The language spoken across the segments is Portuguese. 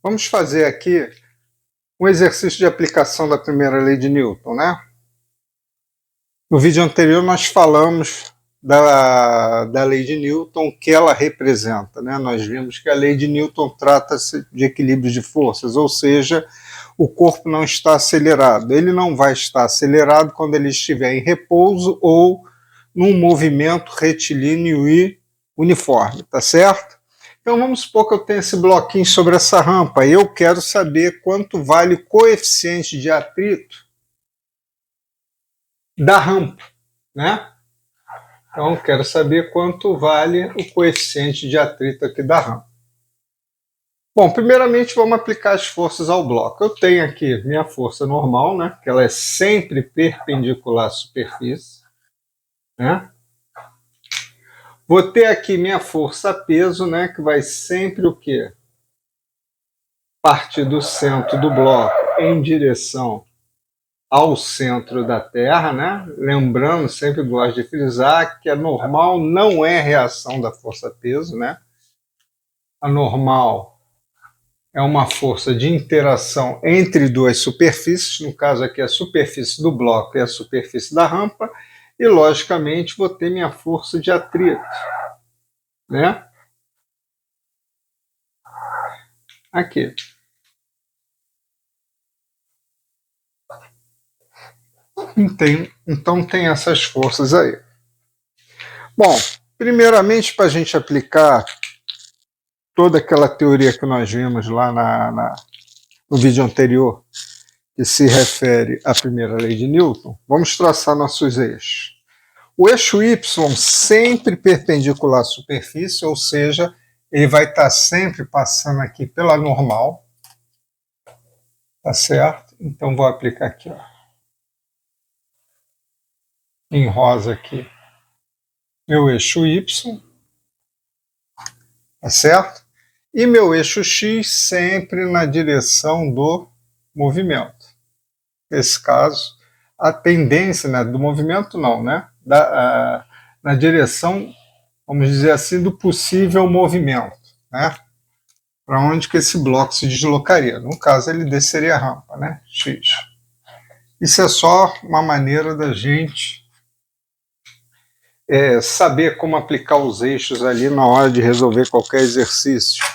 Vamos fazer aqui um exercício de aplicação da primeira lei de Newton, né? No vídeo anterior nós falamos da lei de Newton, o que ela representa, né? Nós vimos que a lei de Newton trata-se de equilíbrio de forças, ou seja, o corpo não está acelerado. Ele não vai estar acelerado quando ele estiver em repouso ou num movimento retilíneo e uniforme, tá certo? Então vamos supor que eu tenho esse bloquinho sobre essa rampa e eu quero saber quanto vale o coeficiente de atrito da rampa, né? Então eu quero saber quanto vale o coeficiente de atrito aqui da rampa. Bom, primeiramente vamos aplicar as forças ao bloco. Eu tenho aqui minha força normal, né? Que ela é sempre perpendicular à superfície, né? Vou ter aqui minha força peso, né? Que vai sempre o quê? Partir do centro do bloco em direção ao centro da Terra, né? Lembrando, sempre gosto de frisar que a normal não é reação da força-peso, né? A normal é uma força de interação entre duas superfícies, no caso aqui a superfície do bloco e a superfície da rampa, e logicamente vou ter minha força de atrito, né? Aqui. Então tem essas forças aí. Bom, primeiramente para a gente aplicar toda aquela teoria que nós vimos lá no vídeo anterior, que se refere à primeira lei de Newton, vamos traçar nossos eixos. O eixo Y sempre perpendicular à superfície, ou seja, ele vai estar sempre passando aqui pela normal, tá certo? Então vou aplicar aqui, ó, em rosa aqui, meu eixo Y, tá certo? E meu eixo X sempre na direção do movimento. Nesse caso, a tendência, né, do movimento não, né? Na direção, vamos dizer assim, do possível movimento, né? Para onde que esse bloco se deslocaria. No caso, ele desceria a rampa, né? X. Isso é só uma maneira da gente saber como aplicar os eixos ali na hora de resolver qualquer exercício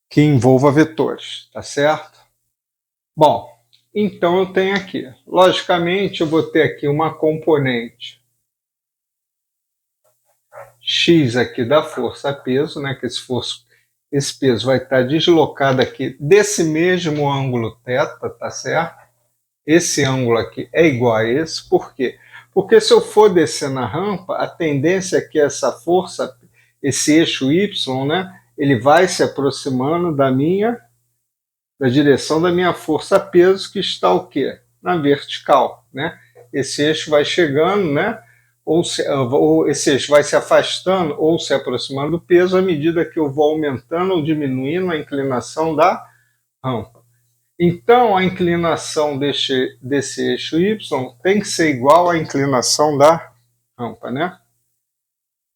que envolva vetores, tá certo? Bom, então eu tenho aqui, logicamente eu vou ter aqui uma componente X aqui da força peso, né, que esse peso vai estar deslocado aqui desse mesmo ângulo θ, tá certo? Esse ângulo aqui é igual a esse, por quê? Porque se eu for descer na rampa, a tendência é que essa força, esse eixo Y, né, ele vai se aproximando da direção da minha força peso, que está o quê? Na vertical, né? Esse eixo vai chegando, né? Ou esse eixo vai se afastando ou se aproximando do peso à medida que eu vou aumentando ou diminuindo a inclinação da rampa. Então, a inclinação desse eixo Y tem que ser igual à inclinação da rampa, né?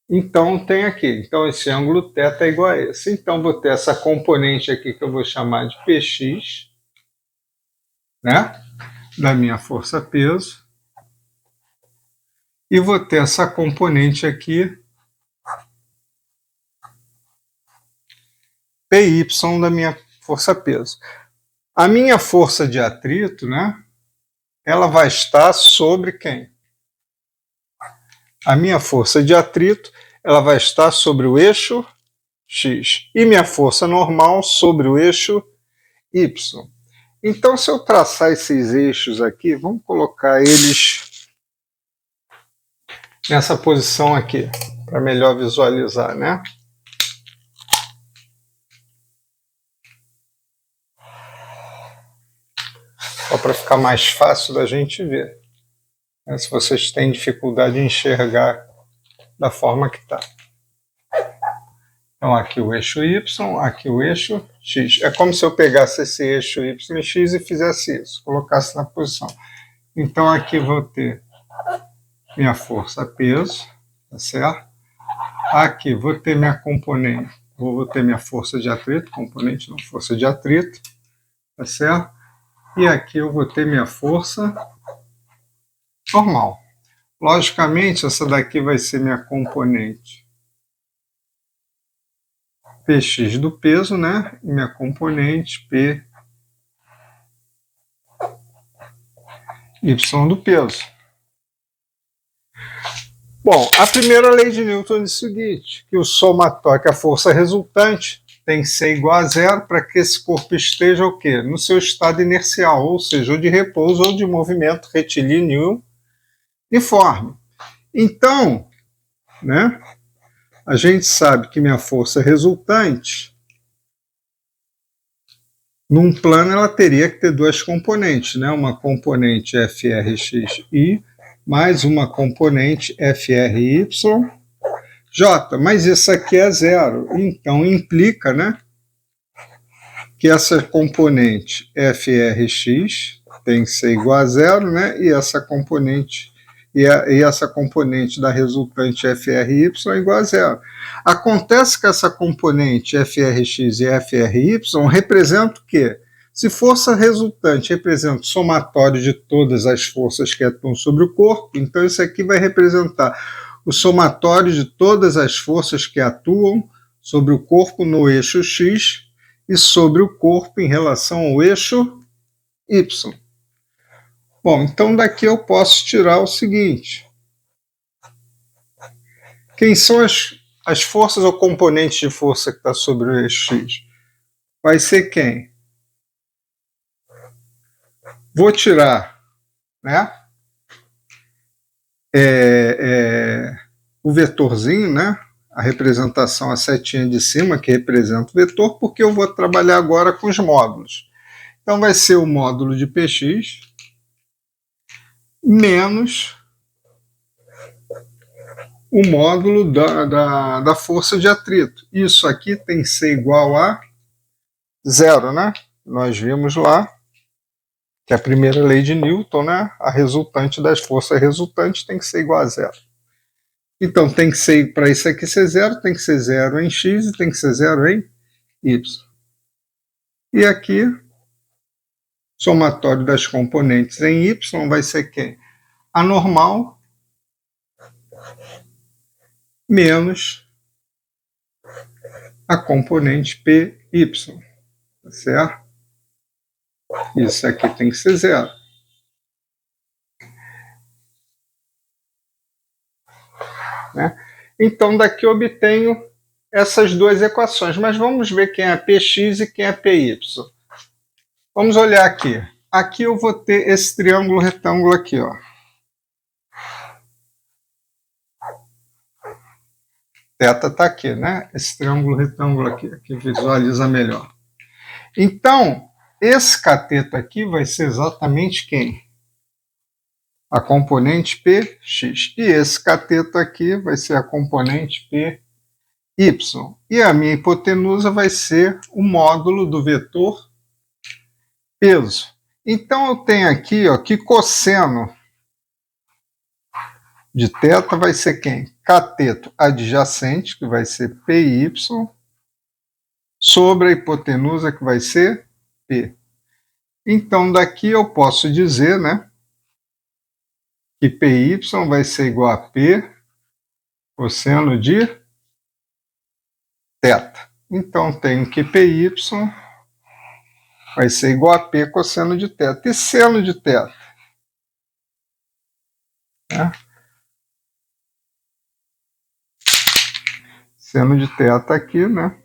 Então, tem aqui. Então, esse ângulo θ é igual a esse. Então, vou ter essa componente aqui que eu vou chamar de Px, né? Da minha força peso. E vou ter essa componente aqui, Py, da minha força peso. A minha força de atrito, né? Ela vai estar sobre quem? A minha força de atrito, ela vai estar sobre o eixo X. E minha força normal sobre o eixo Y. Então, se eu traçar esses eixos aqui, vamos colocar eles nessa posição aqui, para melhor visualizar, né? Só para ficar mais fácil da gente ver. Se vocês têm dificuldade em enxergar da forma que está. Então, aqui o eixo Y, aqui o eixo X. É como se eu pegasse esse eixo Y e X e fizesse isso, colocasse na posição. Então, aqui vou ter minha força peso, tá certo? Aqui vou ter minha componente, vou ter minha força de atrito, componente não, força de atrito, tá certo? E aqui eu vou ter minha força normal. Logicamente, essa daqui vai ser minha componente Px do peso, né? E minha componente Py do peso. Bom, a primeira lei de Newton diz o seguinte, que o somatório, que a força resultante tem que ser igual a zero para que esse corpo esteja o quê? No seu estado inercial, ou seja, ou de repouso ou de movimento retilíneo uniforme. Então, né, a gente sabe que minha força resultante, num plano ela teria que ter duas componentes, né, uma componente FRXI mais uma componente FRYJ, mas isso aqui é zero, então implica, né, que essa componente FRX tem que ser igual a zero, né, e essa componente da resultante FRY é igual a zero. Acontece que essa componente FRX e FRY representam o quê? Se força resultante representa o somatório de todas as forças que atuam sobre o corpo, então isso aqui vai representar o somatório de todas as forças que atuam sobre o corpo no eixo X e sobre o corpo em relação ao eixo Y. Bom, então daqui eu posso tirar o seguinte. Quem são as forças ou componentes de força que está sobre o eixo X? Vai ser quem? Vou tirar, né, o vetorzinho, né, a representação, a setinha de cima, que representa o vetor, porque eu vou trabalhar agora com os módulos. Então vai ser o módulo de Px menos o módulo da força de atrito. Isso aqui tem que ser igual a zero, né? Nós vimos lá que a primeira lei de Newton, né, a resultante das forças resultantes tem que ser igual a zero. Então tem que ser, para isso aqui ser zero, tem que ser zero em x e tem que ser zero em y. E aqui, somatório das componentes em y vai ser quem? A normal menos a componente py, tá certo? Isso aqui tem que ser zero. Né? Então, daqui eu obtenho essas duas equações, mas vamos ver quem é Px e quem é Py. Vamos olhar aqui. Aqui eu vou ter esse triângulo retângulo aqui, ó. Θ está aqui, né? Esse triângulo retângulo aqui, que visualiza melhor. Então, esse cateto aqui vai ser exatamente quem? A componente Px. E esse cateto aqui vai ser a componente Py. E a minha hipotenusa vai ser o módulo do vetor peso. Então eu tenho aqui, ó, que cosseno de θ vai ser quem? Cateto adjacente, que vai ser Py, sobre a hipotenusa, que vai ser P. Então daqui eu posso dizer, né, que Py vai ser igual a P cosseno de θ. Então tenho que Py vai ser igual a P cosseno de θ. E seno de θ? Né? Seno de θ aqui, né?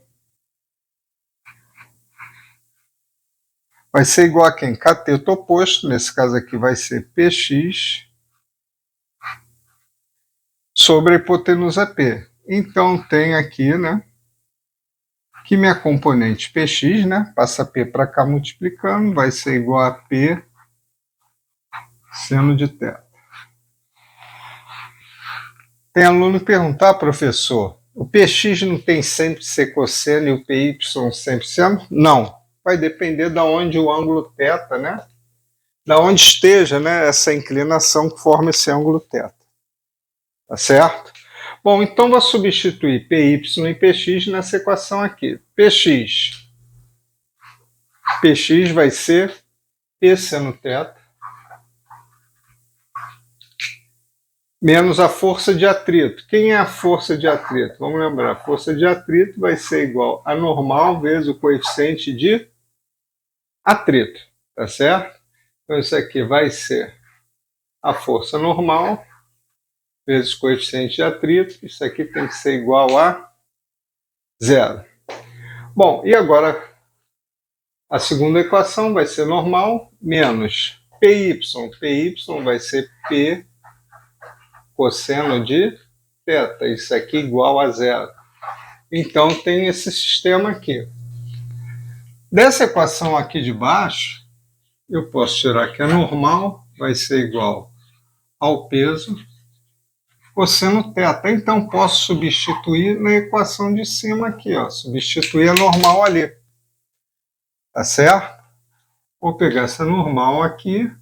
Vai ser igual a quem? Cateto oposto, nesse caso aqui vai ser Px sobre a hipotenusa P. Então tem aqui, né, que minha componente Px, né, passa P para cá multiplicando, vai ser igual a P seno de θ. Tem aluno perguntar, professor, o Px não tem sempre que ser cosseno e o Py sempre seno? Não. Vai depender de onde o ângulo θ, né? Da onde esteja, né, essa inclinação que forma esse ângulo θ. Tá certo? Bom, então vou substituir PY e PX nessa equação aqui. PX vai ser P seno θ menos a força de atrito. Quem é a força de atrito? Vamos lembrar, a força de atrito vai ser igual a normal vezes o coeficiente de atrito, tá certo? Então isso aqui vai ser a força normal vezes o coeficiente de atrito. Isso aqui tem que ser igual a zero. Bom, e agora a segunda equação vai ser normal menos PY. PY vai ser P cosseno de θ. Isso aqui igual a zero. Então tem esse sistema aqui. Dessa equação aqui de baixo, eu posso tirar que a normal vai ser igual ao peso cosseno θ. Então posso substituir na equação de cima aqui, ó, substituir a normal ali. Tá certo? Vou pegar essa normal aqui,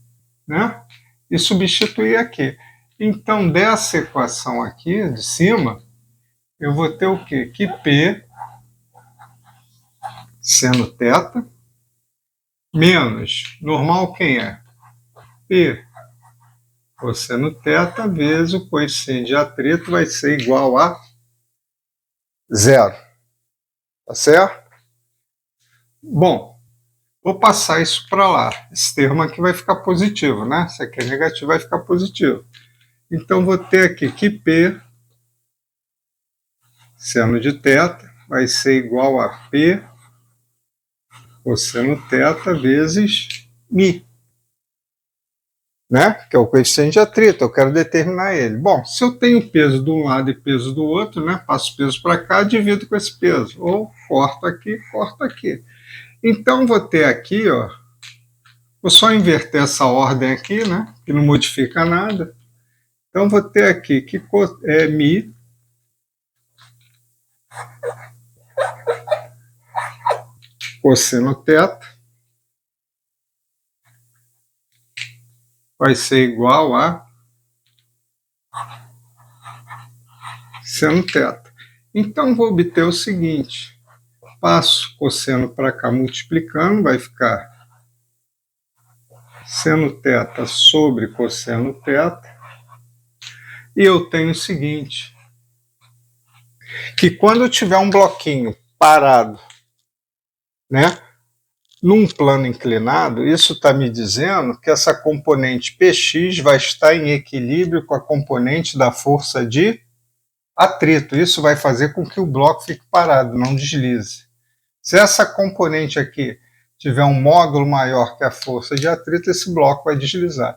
né, e substituir aqui. Então, dessa equação aqui de cima, eu vou ter o quê? Que P seno θ menos, normal quem é? P cosseno θ vezes o coeficiente de atrito vai ser igual a zero. Tá certo? Bom, vou passar isso para lá. Esse termo aqui vai ficar positivo, né? Esse aqui é negativo, vai ficar positivo. Então, vou ter aqui que P seno de θ vai ser igual a P cosseno θ vezes μ, né? Que é o coeficiente de atrito, eu quero determinar ele. Bom, se eu tenho peso de um lado e peso do outro, né? Passo peso para cá, divido com esse peso. Ou corto aqui, corto aqui. Então, vou ter aqui, ó, vou só inverter essa ordem aqui, né? Que não modifica nada. Então, vou ter aqui que é μ cosseno θ vai ser igual a seno θ. Então, vou obter o seguinte. Passo cosseno para cá multiplicando, vai ficar seno θ sobre cosseno θ. E eu tenho o seguinte, que quando eu tiver um bloquinho parado, né, num plano inclinado, isso está me dizendo que essa componente Px vai estar em equilíbrio com a componente da força de atrito. Isso vai fazer com que o bloco fique parado, não deslize. Se essa componente aqui tiver um módulo maior que a força de atrito, esse bloco vai deslizar.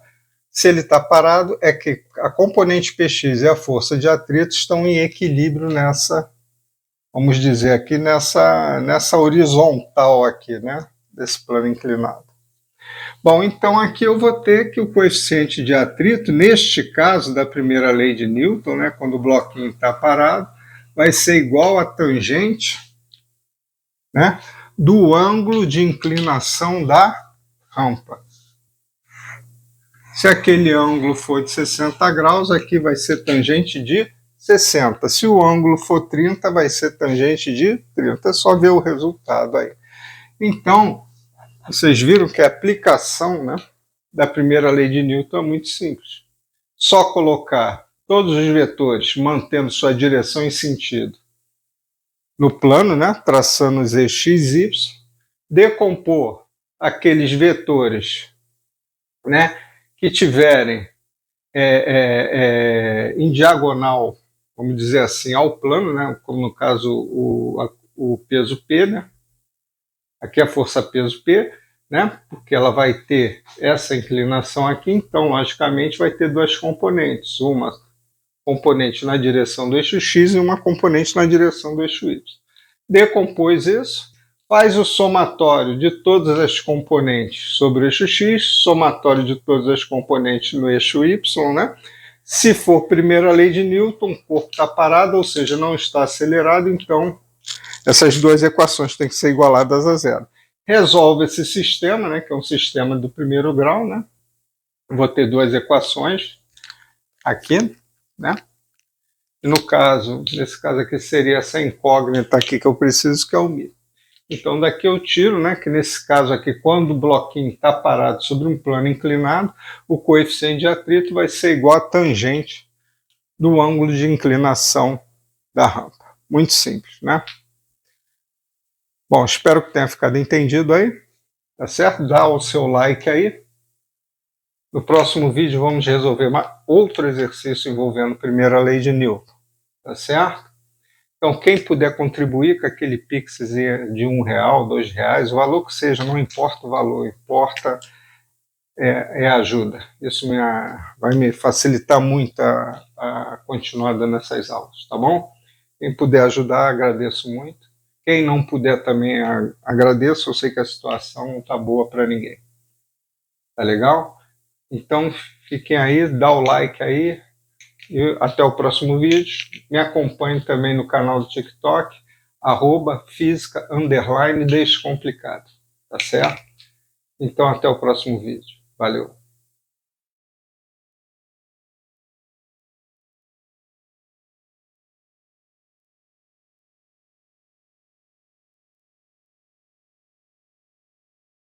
Se ele está parado, é que a componente Px e a força de atrito estão em equilíbrio nessa, vamos dizer aqui, nessa horizontal aqui, né, desse plano inclinado. Bom, então aqui eu vou ter que o coeficiente de atrito, neste caso da primeira lei de Newton, né, quando o bloquinho está parado, vai ser igual a tangente, né, do ângulo de inclinação da rampa. Se aquele ângulo for de 60 graus, aqui vai ser tangente de 60. Se o ângulo for 30, vai ser tangente de 30. É só ver o resultado aí. Então, vocês viram que a aplicação, né, da primeira lei de Newton é muito simples. Só colocar todos os vetores mantendo sua direção e sentido no plano, né, traçando os eixos x e y, decompor aqueles vetores, né, que tiverem em diagonal, vamos dizer assim, ao plano, né, como no caso o peso P, né, aqui a força peso P, né, porque ela vai ter essa inclinação aqui, então logicamente vai ter duas componentes, uma componente na direção do eixo x e uma componente na direção do eixo y. Decompôs isso, faz o somatório de todas as componentes sobre o eixo x, somatório de todas as componentes no eixo y, né? Se for primeira lei de Newton, o corpo está parado, ou seja, não está acelerado, então essas duas equações têm que ser igualadas a zero. Resolve esse sistema, né, que é um sistema do primeiro grau, né? Vou ter duas equações aqui, né? No caso, nesse caso aqui seria essa incógnita aqui que eu preciso, que é o μ. Então daqui eu tiro, né, que nesse caso aqui, quando o bloquinho está parado sobre um plano inclinado, o coeficiente de atrito vai ser igual a tangente do ângulo de inclinação da rampa. Muito simples, né? Bom, espero que tenha ficado entendido aí, tá certo? Dá o seu like aí. No próximo vídeo vamos resolver outro exercício envolvendo a primeira lei de Newton, tá certo? Então, quem puder contribuir com aquele Pix de R$1, R$2, o valor que seja, não importa o valor, importa a ajuda. Isso vai me facilitar muito a continuar dando essas aulas, tá bom? Quem puder ajudar, agradeço muito. Quem não puder também, agradeço. Eu sei que a situação não está boa para ninguém. Tá legal? Então, fiquem aí, dá o like aí. E até o próximo vídeo. Me acompanhe também no canal do TikTok, @física_descomplicado. Tá certo? Então, até o próximo vídeo. Valeu!